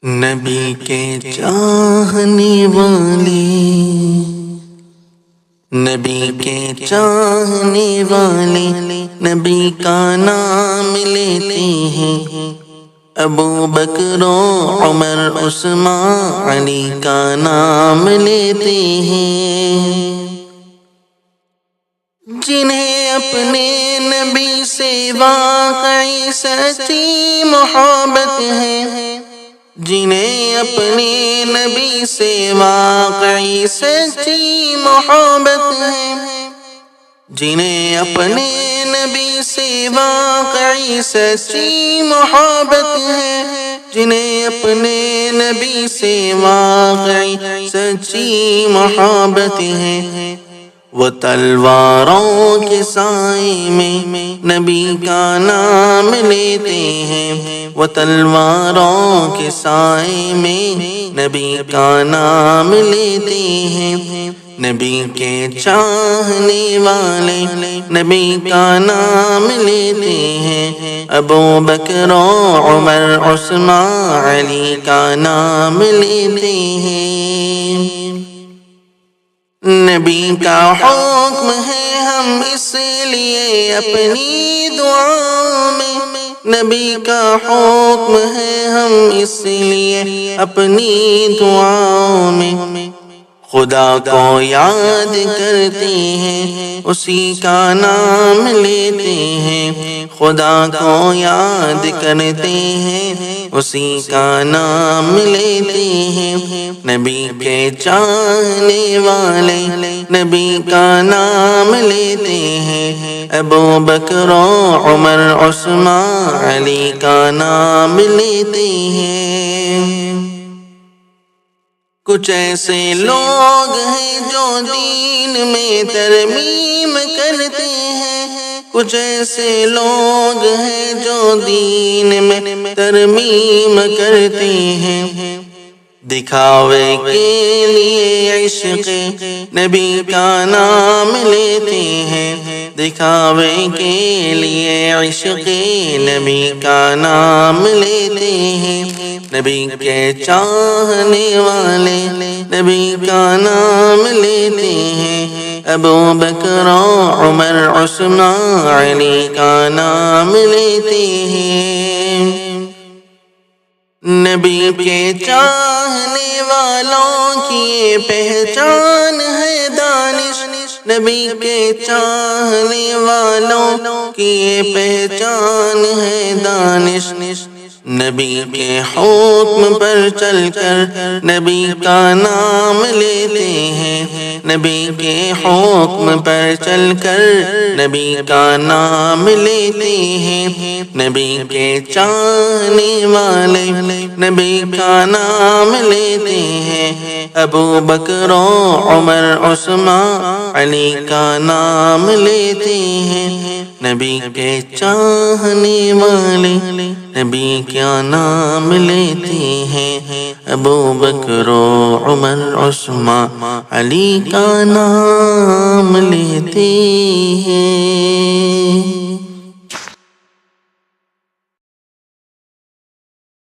نبی کے چاہنے والے، نبی کے چاہنے والے نبی کا نام لیتے ہیں۔ ابو بکر و عمر عثمان علی کا نام لیتے ہیں، جنہیں اپنے نبی سے واقعی سچی محبت ہے، جنہیں اپنے نبی سے واقعی سچی محبت ہے، جنہیں اپنے نبی سے واقعی سچی محبت ہے، جنہیں اپنے نبی سے واقعی سچی محبت ہے، وہ تلواروں کے سائے میں نبی کا نام لیتے ہیں، وہ تلواروں کے سائے میں نبی کا نام لیتے ہیں، نبی کے چاہنے والے نبی کا نام لیتے ہیں، ابو بکر و عمر عثمان علی کا نام لیتے ہیں۔ نبی کا حکم ہے ہم اس لیے اپنی دعاؤں میں، نبی کا حکم ہے ہم اس لیے اپنی دعاؤں میں، خدا کو یاد کرتے ہیں اسی کا نام لیتے ہیں، خدا کو یاد کرتے ہیں اسی کا نام لیتے ہیں، نبی کے چاہنے والے نبی کا نام لیتے ہیں، ابو بکر و عمر عثمان علی کا نام لیتے ہیں۔ کچھ ایسے لوگ ہیں جو دین میں ترمیم کرتے ہیں، کچھ ایسے لوگ ہیں جو دین میں ترمیم کرتے ہیں، دکھاوے کے لیے عشق نبی کا نام لیتے ہیں، دکھاوے کے لیے عشق نبی کا نام لیتے ہیں، نبی کے چاہنے والے نبی کا نام لیتے ہیں، ابو بکر و عمر عثمان علی کا نام لیتے ہیں۔ نبی کے چاہنے والوں کی یہ پہچان ہے دانش، نبی کے چاہنے والوں کی یہ پہچان ہے دانش، نبی کے حکم پر چل کر نبی کا نام لیتے ہیں، نبی کے حکم پر چل کر نبی کا نام لیتے ہیں، نبی کے چاہنے والے نبی کا نام لیتے ہیں، ابو بکر و عمر عثمان علی کا نام لیتے ہیں، نبی کے چاہنے والے نبی کا نام لیتے ہیں، ابو بکر و عمر عثمان علی کا نام لیتے ہیں۔